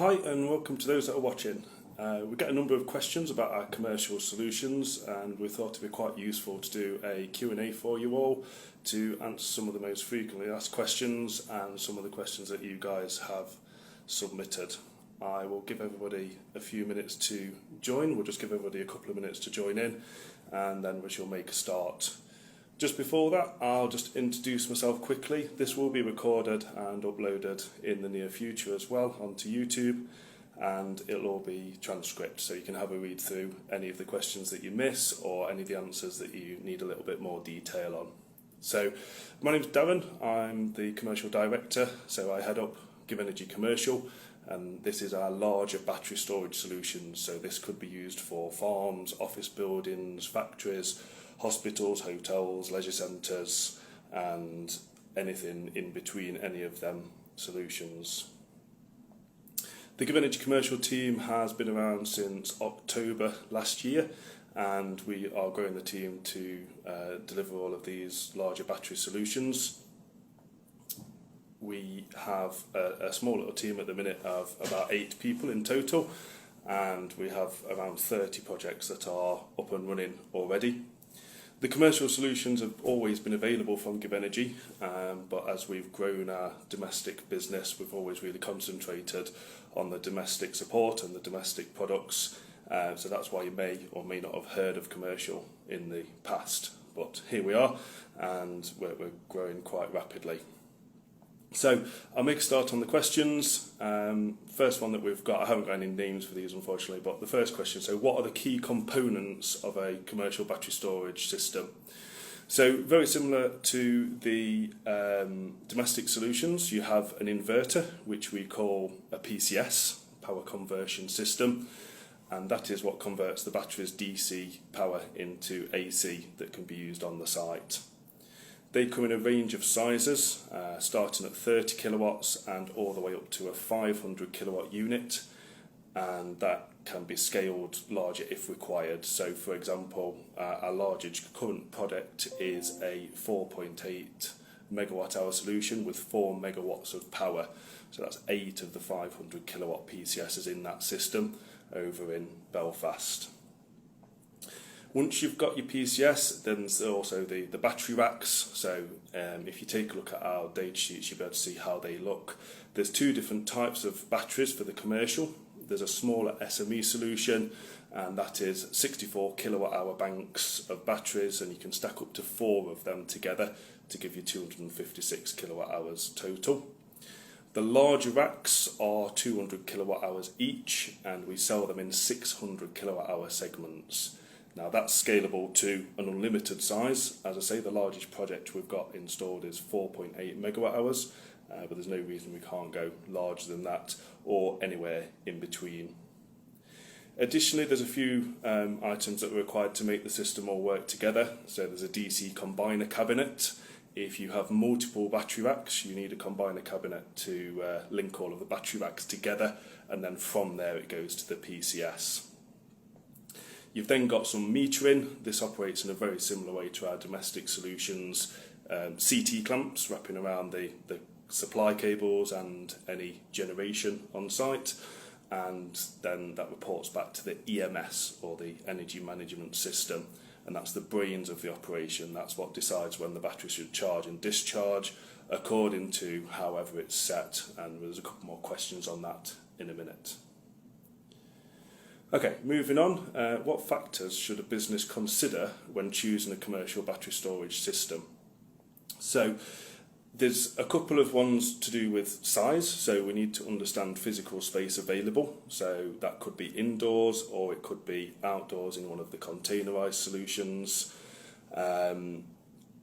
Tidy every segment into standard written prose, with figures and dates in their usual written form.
Hi and welcome to those that are watching. We get a number of questions about our commercial solutions, and we thought it'd be quite useful to do a Q&A for you all to answer some of the most frequently asked questions and some of the questions that you guys have submitted. I will give everybody a few minutes to join. We'll just give everybody a couple of minutes to join in, and then we shall make a start. Just before that, I'll just introduce myself quickly. This will be recorded and uploaded in the near future as well onto YouTube, and it'll all be transcript, so you can have a read through any of the questions that you miss or any of the answers that you need a little bit more detail on. So, my name's Darren. I'm the Commercial Director, so I head up GivEnergy Commercial, and this is our larger battery storage solutions. So this could be used for farms, office buildings, factories, hospitals, hotels, leisure centres, and anything in between any of them solutions. The GivEnergy commercial team has been around since October last year, and we are growing the team to deliver all of these larger battery solutions. We have a small little team at the minute of about 8 people in total, and we have around 30 projects that are up and running already. The commercial solutions have always been available from GivEnergy, but as we've grown our domestic business, we've always really concentrated on the domestic support and the domestic products. So that's why you may or may not have heard of commercial in the past. But here we are, and we're growing quite rapidly. So I'll make a start on the questions. First one that we've got, I haven't got any names for these unfortunately, but the first question, so what are the key components of a commercial battery storage system? So very similar to the domestic solutions, you have an inverter, which we call a PCS, power conversion system, and that is what converts the battery's DC power into AC that can be used on the site. They come in a range of sizes, starting at 30 kilowatts and all the way up to a 500 kilowatt unit, and that can be scaled larger if required. So for example, our largest current product is a 4.8 megawatt hour solution with 4 megawatts of power. So that's 8 of the 500 kilowatt PCSs in that system over in Belfast. Once you've got your PCS, then there's also the battery racks. So if you take a look at our data sheets, you'll be able to see how they look. There's 2 different types of batteries for the commercial. There's a smaller SME solution, and that is 64 kilowatt hour banks of batteries, and you can stack up to 4 of them together to give you 256 kilowatt hours total. The larger racks are 200 kilowatt hours each, and we sell them in 600 kilowatt hour segments. Now that's scalable to an unlimited size. As I say, the largest project we've got installed is 4.8 megawatt hours, but there's no reason we can't go larger than that or anywhere in between. Additionally, there's a few items that are required to make the system all work together. So there's a DC combiner cabinet. If you have multiple battery racks, you need a combiner cabinet to link all of the battery racks together, and then from there it goes to the PCS. You've then got some metering. This operates in a very similar way to our domestic solutions. CT clamps wrapping around the supply cables and any generation on site, and then that reports back to the EMS, or the energy management system, and that's the brains of the operation. That's what decides when the battery should charge and discharge according to however it's set, and there's a couple more questions on that in a minute. Okay, moving on. What factors should a business consider when choosing a commercial battery storage system? So there's a couple of ones to do with size. So we need to understand physical space available. So that could be indoors or it could be outdoors in one of the containerized solutions.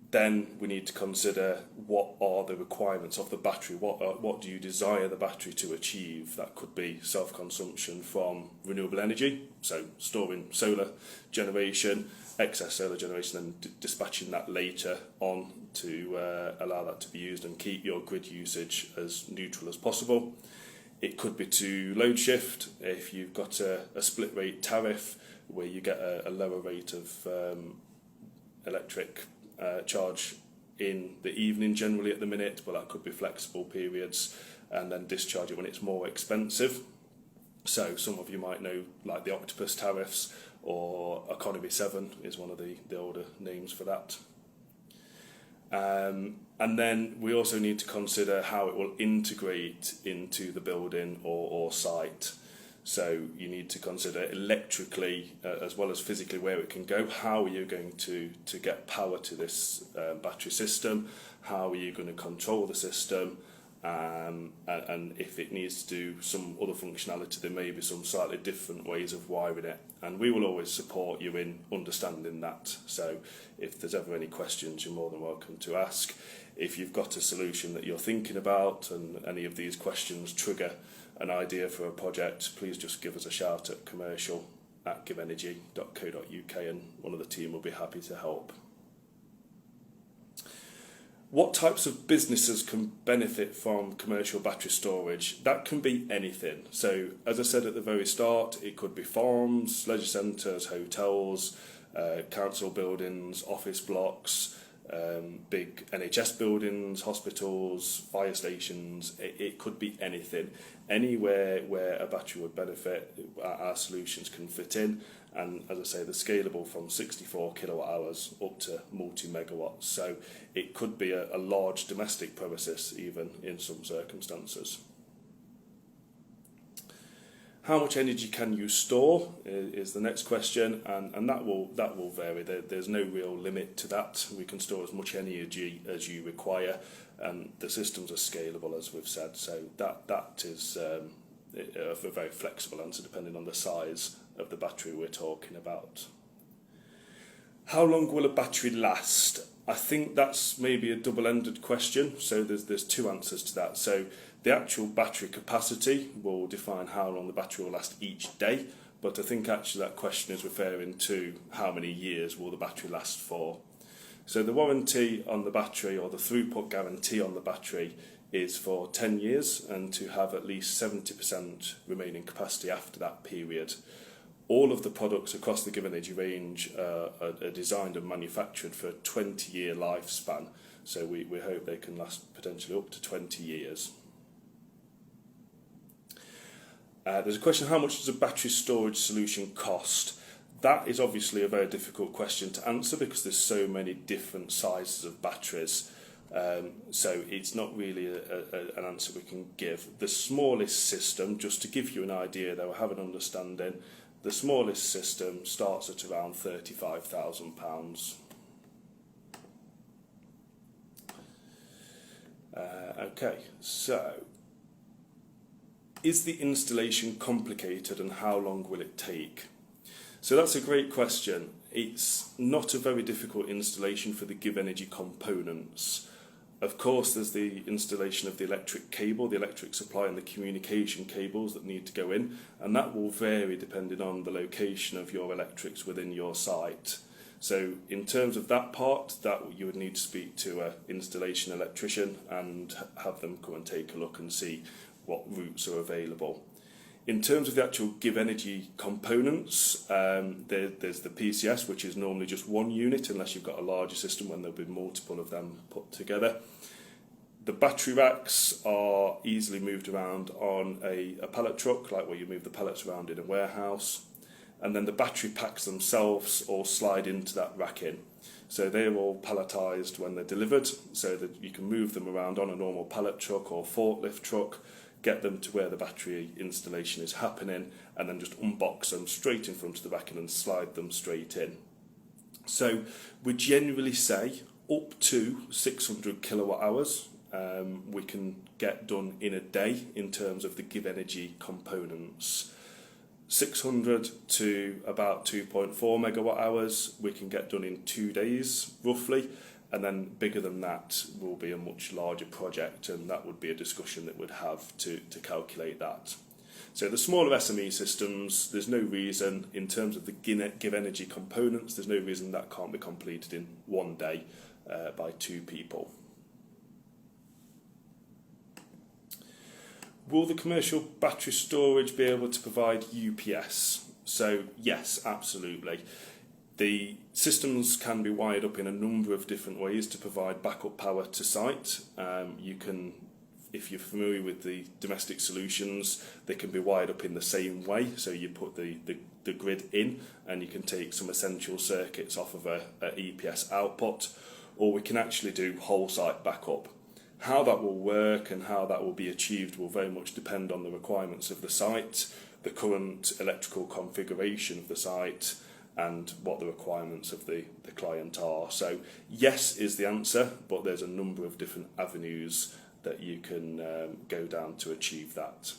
Then we need to consider what are the requirements of the battery. What do you desire the battery to achieve? That could be self-consumption from renewable energy, so storing solar generation, excess solar generation, and dispatching that later on to allow that to be used and keep your grid usage as neutral as possible. It could be to load shift if you've got a split rate tariff where you get a lower rate of electric charge in the evening generally at the minute, but that could be flexible periods, and then discharge it when it's more expensive. So some of you might know like the Octopus tariffs, or Economy 7 is one of the older names for that. And then we also need to consider how it will integrate into the building or site. So you need to consider electrically as well as physically where it can go. How are you going to get power to this battery system? How are you going to control the system? And if it needs to do some other functionality, there may be some slightly different ways of wiring it. And we will always support you in understanding that. So if there's ever any questions, you're more than welcome to ask. If you've got a solution that you're thinking about and any of these questions trigger an idea for a project, please just give us a shout at commercial@givenergy.co.uk and one of the team will be happy to help. What types of businesses can benefit from commercial battery storage? That can be anything. So, as I said at the very start, it could be farms, leisure centres, hotels, council buildings, office blocks, big NHS buildings, hospitals, fire stations. It could be anything. Anywhere where a battery would benefit, our solutions can fit in. And as I say, they're scalable from 64 kilowatt hours up to multi-megawatts. So it could be a large domestic premises even in some circumstances. How much energy can you store is the next question, and that will vary. There's no real limit to that. We can store as much energy as you require, and the systems are scalable, as we've said. So that is a very flexible answer depending on the size of the battery we're talking about. How long will a battery last? I think that's maybe a double-ended question, so there's two answers to that. So the actual battery capacity will define how long the battery will last each day, but I think actually that question is referring to how many years will the battery last for. So the warranty on the battery, or the throughput guarantee on the battery, is for 10 years and to have at least 70% remaining capacity after that period. All of the products across the GivEnergy range are designed and manufactured for a 20-year lifespan, so we hope they can last potentially up to 20 years. There's a question, how much does a battery storage solution cost? That is obviously a very difficult question to answer because there's so many different sizes of batteries. So it's not really an answer we can give. The smallest system, just to give you an idea though, have an understanding, the smallest system starts at around £35,000. Okay, so is the installation complicated and how long will it take? So that's a great question. It's not a very difficult installation for the GivEnergy components. Of course, there's the installation of the electric cable, the electric supply and the communication cables that need to go in, and that will vary depending on the location of your electrics within your site. So in terms of that part, that you would need to speak to an installation electrician and have them come and take a look and see what routes are available. In terms of the actual GivEnergy components, there's the PCS, which is normally just one unit unless you've got a larger system when there'll be multiple of them put together. The battery racks are easily moved around on a pallet truck, like where you move the pallets around in a warehouse. And then the battery packs themselves all slide into that racking. So they're all palletised when they're delivered, so that you can move them around on a normal pallet truck or forklift truck, get them to where the battery installation is happening, and then just unbox them straight in front of the racking and slide them straight in. So we generally say up to 600 kilowatt hours we can get done in a day in terms of the GivEnergy components. 600 to about 2.4 megawatt hours we can get done in 2 days roughly, and then bigger than that will be a much larger project, and that would be a discussion that we'd have to calculate that. So the smaller SME systems, there's no reason in terms of the GivEnergy components, there's no reason that can't be completed in 1 day by 2 people. Will the commercial battery storage be able to provide UPS? So yes, absolutely. The systems can be wired up in a number of different ways to provide backup power to site. You can if you're familiar with the domestic solutions, they can be wired up in the same way. So you put the grid in, and you can take some essential circuits off of a EPS output, or we can actually do whole site backup. How that will work and how that will be achieved will very much depend on the requirements of the site, the current electrical configuration of the site, and what the requirements of the client are. So yes is the answer, but there's a number of different avenues that you can go down to achieve that.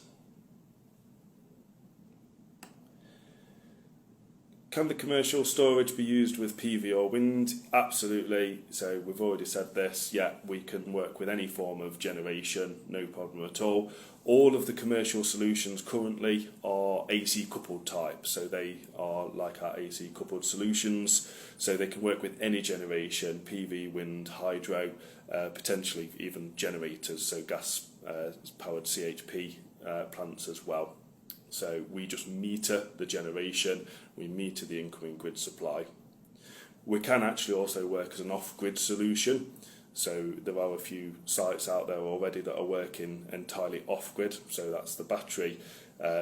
Can the commercial storage be used with PV or wind? Absolutely. So we've already said this. Yeah, we can work with any form of generation, no problem at all. All of the commercial solutions currently are AC coupled type, so they are like our AC coupled solutions, so they can work with any generation, PV, wind, hydro, potentially even generators, so gas powered CHP plants as well. So we just meter the generation, we meter the incoming grid supply. We can actually also work as an off-grid solution. So there are a few sites out there already that are working entirely off-grid. So that's the battery,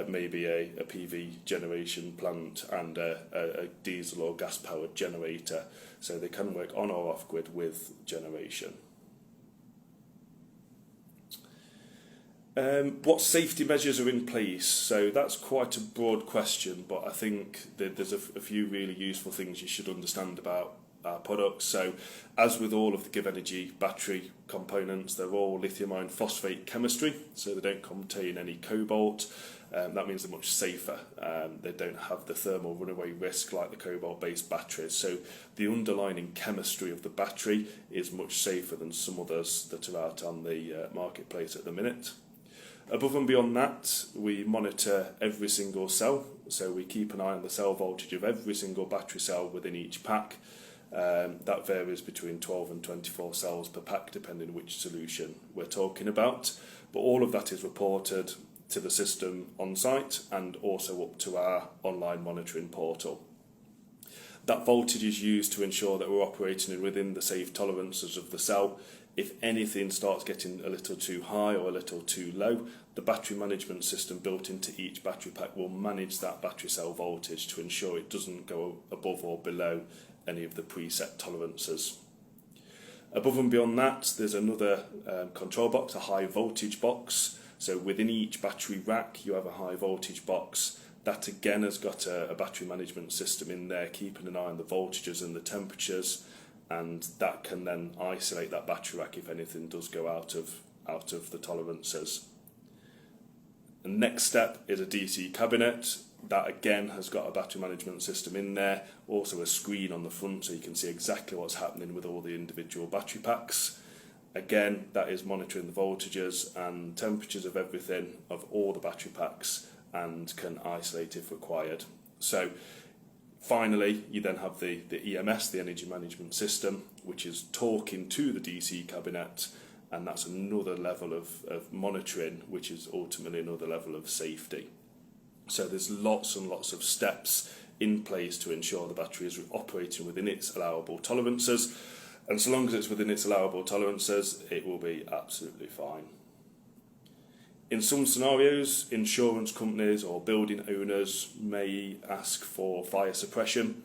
maybe a PV generation plant and a diesel or gas-powered generator. So they can work on or off-grid with generation. What safety measures are in place? So that's quite a broad question, but I think that there's a few really useful things you should understand about our products. So as with all of the GivEnergy battery components, they're all lithium iron phosphate chemistry, so they don't contain any cobalt. That means they're much safer. They don't have the thermal runaway risk like the cobalt-based batteries. So the underlying chemistry of the battery is much safer than some others that are out on the marketplace at the minute. Above and beyond that, we monitor every single cell, so we keep an eye on the cell voltage of every single battery cell within each pack. That varies between 12 and 24 cells per pack, depending which solution we're talking about. But all of that is reported to the system on site and also up to our online monitoring portal. That voltage is used to ensure that we're operating within the safe tolerances of the cell. If anything starts getting a little too high or a little too low, the battery management system built into each battery pack will manage that battery cell voltage to ensure it doesn't go above or below any of the preset tolerances. Above and beyond that, there's another control box, a high voltage box. So within each battery rack, you have a high voltage box. That again has got a battery management system in there, keeping an eye on the voltages and the temperatures, and that can then isolate that battery rack if anything does go out of the tolerances. The next step is a DC cabinet. That again has got a battery management system in there, also a screen on the front so you can see exactly what's happening with all the individual battery packs. Again, that is monitoring the voltages and temperatures of everything, of all the battery packs, and can isolate if required. So finally, you then have the EMS, the energy management system, which is talking to the DC cabinet, and that's another level of monitoring, which is ultimately another level of safety. So there's lots and lots of steps in place to ensure the battery is operating within its allowable tolerances, and so long as it's within its allowable tolerances, it will be absolutely fine. In some scenarios, insurance companies or building owners may ask for fire suppression.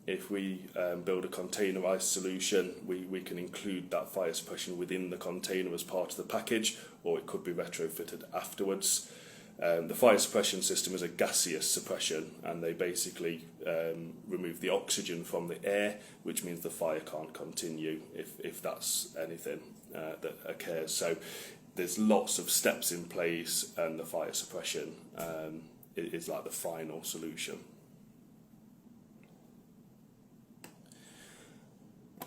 If we build a containerised solution, we can include that fire suppression within the container as part of the package, or it could be retrofitted afterwards. The fire suppression system is a gaseous suppression, and they basically remove the oxygen from the air, which means the fire can't continue if that's anything that occurs. So there's lots of steps in place, and the fire suppression is like the final solution.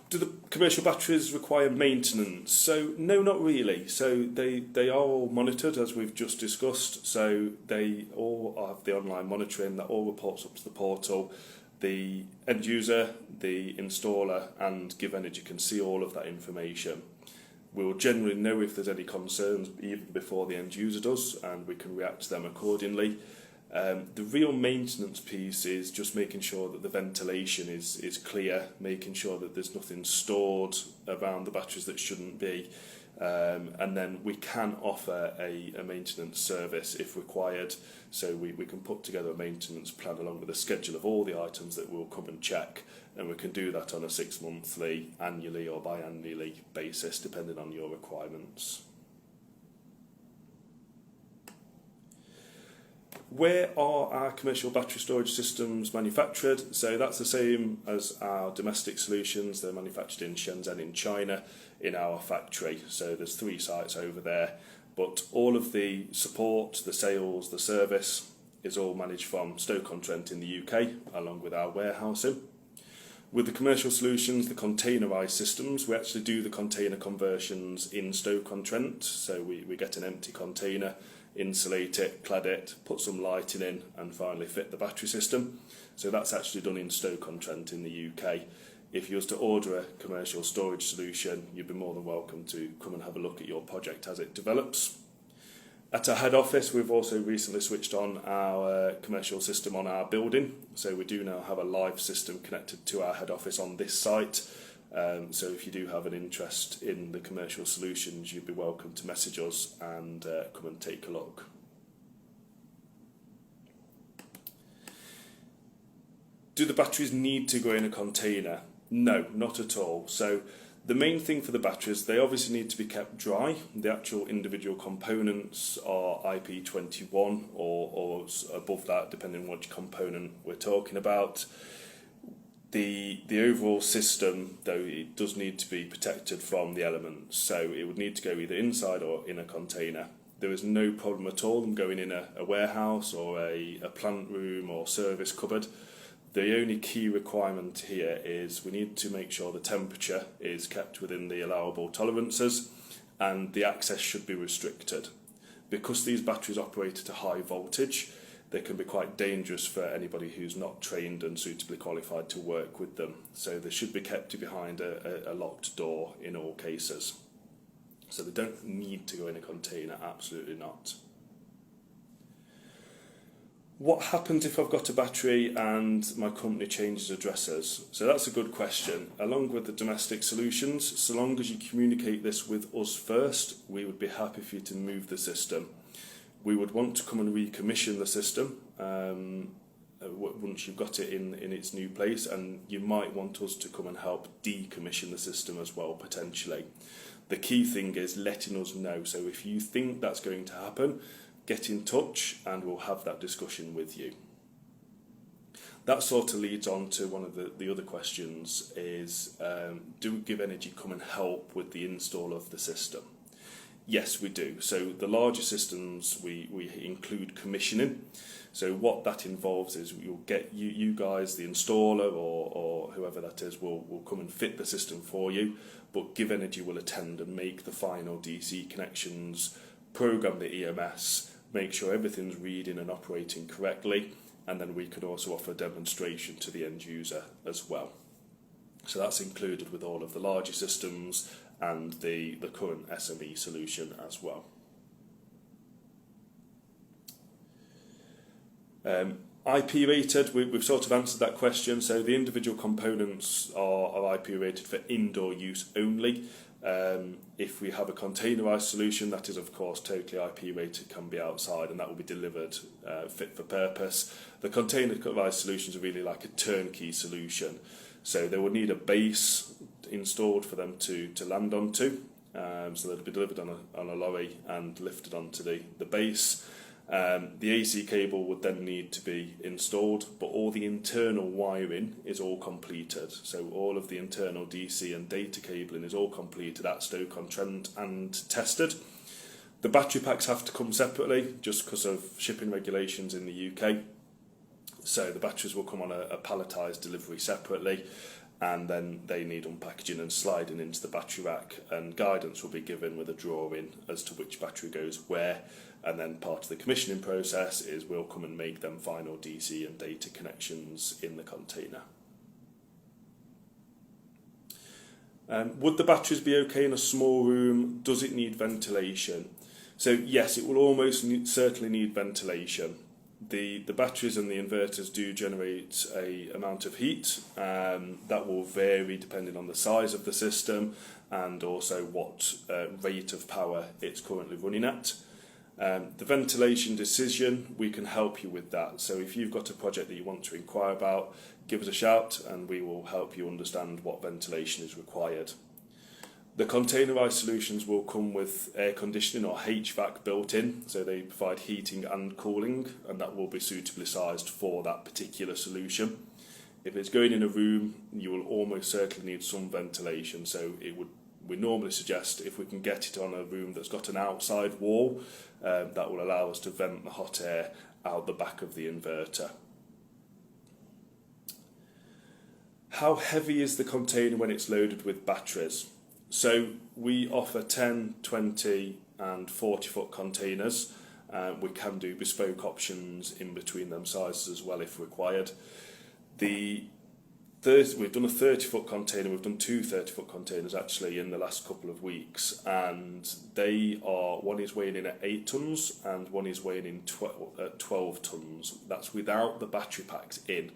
Do the commercial batteries require maintenance? So no, not really. So they are all monitored, as we've just discussed. So they all have the online monitoring that all reports up to the portal. The end user, the installer, and GivEnergy can see all of that information. We'll generally know if there's any concerns even before the end user does, and we can react to them accordingly. The real maintenance piece is just making sure that the ventilation is clear, making sure that there's nothing stored around the batteries that shouldn't be, And then we can offer a maintenance service if required. So we can put together a maintenance plan along with a schedule of all the items that we'll come and check, and we can do that on a 6-monthly, annually or biannually basis depending on your requirements. Where are our commercial battery storage systems manufactured? So that's the same as our domestic solutions. They're manufactured in Shenzhen in China in our factory. So there's 3 sites over there, but all of the support, the sales, the service is all managed from Stoke-on-Trent in the UK, along with our warehousing. With the commercial solutions, the containerised systems, we actually do the container conversions in Stoke-on-Trent. So we get an empty container, insulate it, clad it, put some lighting in, and finally fit the battery system. So that's actually done in Stoke-on-Trent in the UK. If you was to order a commercial storage solution, you'd be more than welcome to come and have a look at your project as it develops. At our head office, we've also recently switched on our commercial system on our building. So we do now have a live system connected to our head office on this site. So if you do have an interest in the commercial solutions, you'd be welcome to message us and come and take a look. Do the batteries need to go in a container? No, not at all. So the main thing for the batteries, they obviously need to be kept dry. The actual individual components are IP21 or above that, depending on which component we're talking about. The overall system, though, it does need to be protected from the elements, so it would need to go either inside or in a container. There is no problem at all in going in a warehouse or a plant room or service cupboard. The only key requirement here is we need to make sure the temperature is kept within the allowable tolerances, and the access should be restricted. Because these batteries operate at a high voltage, they can be quite dangerous for anybody who's not trained and suitably qualified to work with them. So they should be kept behind a locked door in all cases. So they don't need to go in a container, absolutely not. What happens if I've got a battery and my company changes addresses? So that's a good question. Along with the domestic solutions, so long as you communicate this with us first, we would be happy for you to move the system. We would want to come and recommission the system once you've got it in its new place, and you might want us to come and help decommission the system as well, potentially. The key thing is letting us know. So if you think that's going to happen, get in touch and we'll have that discussion with you. That sort of leads on to one of the other questions is, do GivEnergy come and help with the install of the system? Yes, we do. So the larger systems, we include commissioning. So what that involves is you'll get you guys, the installer or whoever that is, will come and fit the system for you, but GivEnergy will attend and make the final DC connections, program the EMS, make sure everything's reading and operating correctly, and then we could also offer a demonstration to the end user as well. So that's included with all of the larger systems and the current SME solution as well. IP rated, we've sort of answered that question. So the individual components are IP rated for indoor use only. If we have a containerised solution, that is of course totally IP rated, can be outside, and that will be delivered fit for purpose. The containerised solutions are really like a turnkey solution. So they will need a base installed for them to land onto. So they'll be delivered on a lorry and lifted onto the base. The AC cable would then need to be installed, but all the internal wiring is all completed. So all of the internal DC and data cabling is all completed at Stoke-on-Trent and tested. The battery packs have to come separately just because of shipping regulations in the UK. So the batteries will come on a palletised delivery separately, and then they need unpackaging and sliding into the battery rack, and guidance will be given with a drawing as to which battery goes where. And then part of the commissioning process is we'll come and make them final DC and data connections in the container. Would the batteries be okay in a small room? Does it need ventilation? So yes, it will almost certainly need ventilation. The batteries and the inverters do generate a amount of heat that will vary depending on the size of the system and also what rate of power it's currently running at. The ventilation decision, we can help you with that. So if you've got a project that you want to inquire about, give us a shout and we will help you understand what ventilation is required. The containerised solutions will come with air conditioning or HVAC built in, so they provide heating and cooling, and that will be suitably sized for that particular solution. If it's going in a room, you will almost certainly need some ventilation, so we normally suggest if we can get it on a room that's got an outside wall, that will allow us to vent the hot air out the back of the inverter. How heavy is the container when it's loaded with batteries? So we offer 10, 20 and 40 foot containers. We can do bespoke options in between them sizes as well if required. We've done a 30 foot container, we've done two 30 foot containers actually in the last couple of weeks, and one is weighing in at 8 tonnes and one is weighing in 12 tonnes. That's without the battery packs in.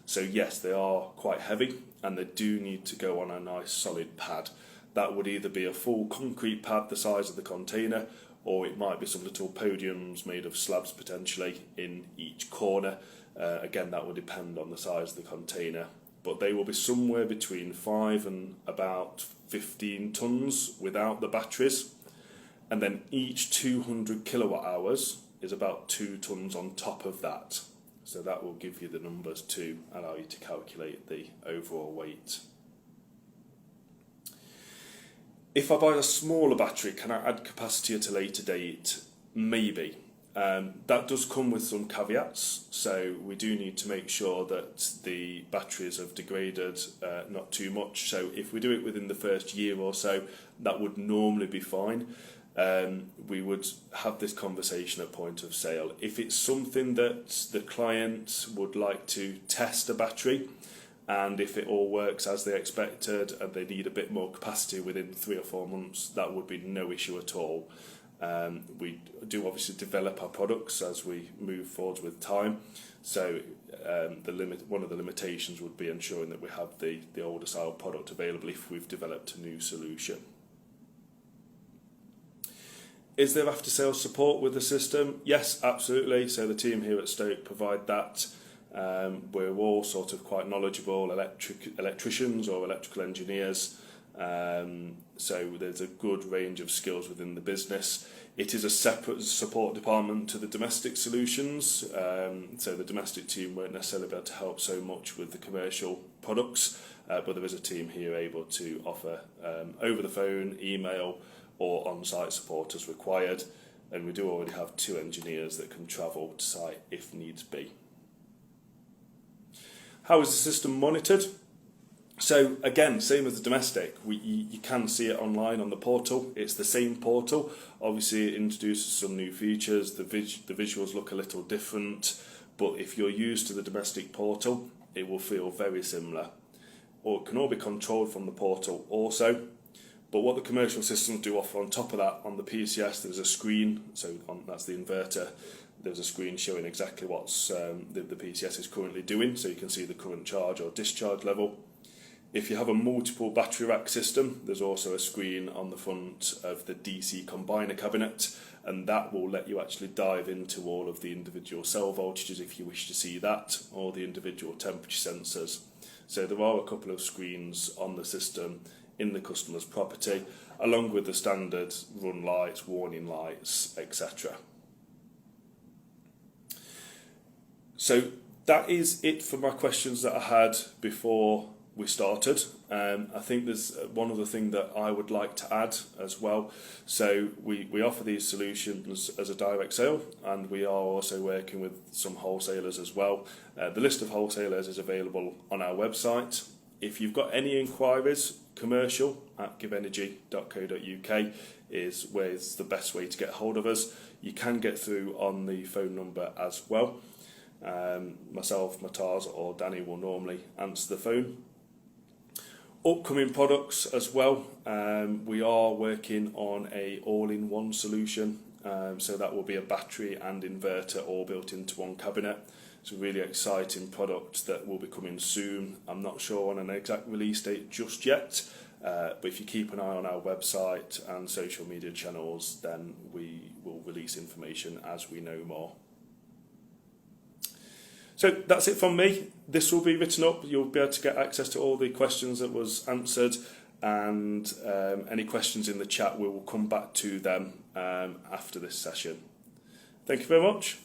So yes, they are quite heavy and they do need to go on a nice solid pad. That would either be a full concrete pad the size of the container, or it might be some little podiums made of slabs potentially in each corner. Again, that will depend on the size of the container, but they will be somewhere between 5 and about 15 tonnes without the batteries, and then each 200 kilowatt hours is about 2 tonnes on top of that. So that will give you the numbers to allow you to calculate the overall weight. If I buy a smaller battery, can I add capacity at a later date? Maybe. That does come with some caveats, so we do need to make sure that the batteries have degraded not too much. So if we do it within the first year or so, that would normally be fine. We would have this conversation at point of sale. If it's something that the client would like to test a battery, and if it all works as they expected and they need a bit more capacity within 3 or 4 months, that would be no issue at all. We do obviously develop our products as we move forward with time, so one of the limitations would be ensuring that we have the older style product available if we've developed a new solution. Is there after sales support with the system? Yes, absolutely. So the team here at Stoke provide that. We're all sort of quite knowledgeable electricians or electrical engineers, so there's a good range of skills within the business. It is a separate support department to the domestic solutions, so the domestic team won't necessarily be able to help so much with the commercial products, but there is a team here able to offer over the phone, email or on-site support as required, and we do already have 2 engineers that can travel to site if needs be. How is the system monitored? So again, same as the domestic, you can see it online on the portal. It's the same portal. Obviously it introduces some new features, the visuals look a little different, but if you're used to the domestic portal, it will feel very similar. Or it can all be controlled from the portal also. But what the commercial systems do offer on top of that, on the PCS there's a screen, so that's the inverter. There's a screen showing exactly what's the PCS is currently doing, so you can see the current charge or discharge level. If you have a multiple battery rack system, there's also a screen on the front of the DC combiner cabinet, and that will let you actually dive into all of the individual cell voltages if you wish to see that, or the individual temperature sensors. So there are a couple of screens on the system in the customer's property, along with the standard run lights, warning lights, etc. So that is it for my questions that I had before we started. I think there's one other thing that I would like to add as well. So we offer these solutions as a direct sale, and we are also working with some wholesalers as well. The list of wholesalers is available on our website. If you've got any inquiries, commercial at GivEnergy.co.uk is where's the best way to get hold of us. You can get through on the phone number as well. Myself, Mataz or Danny will normally answer the phone. Upcoming products as well, we are working on a all-in-one solution, so that will be a battery and inverter all built into one cabinet. It's a really exciting product that will be coming soon. I'm not sure on an exact release date just yet, But if you keep an eye on our website and social media channels, then we will release information as we know more. So that's it from me. This will be written up. You'll be able to get access to all the questions that was answered, and any questions in the chat, we will come back to them after this session. Thank you very much.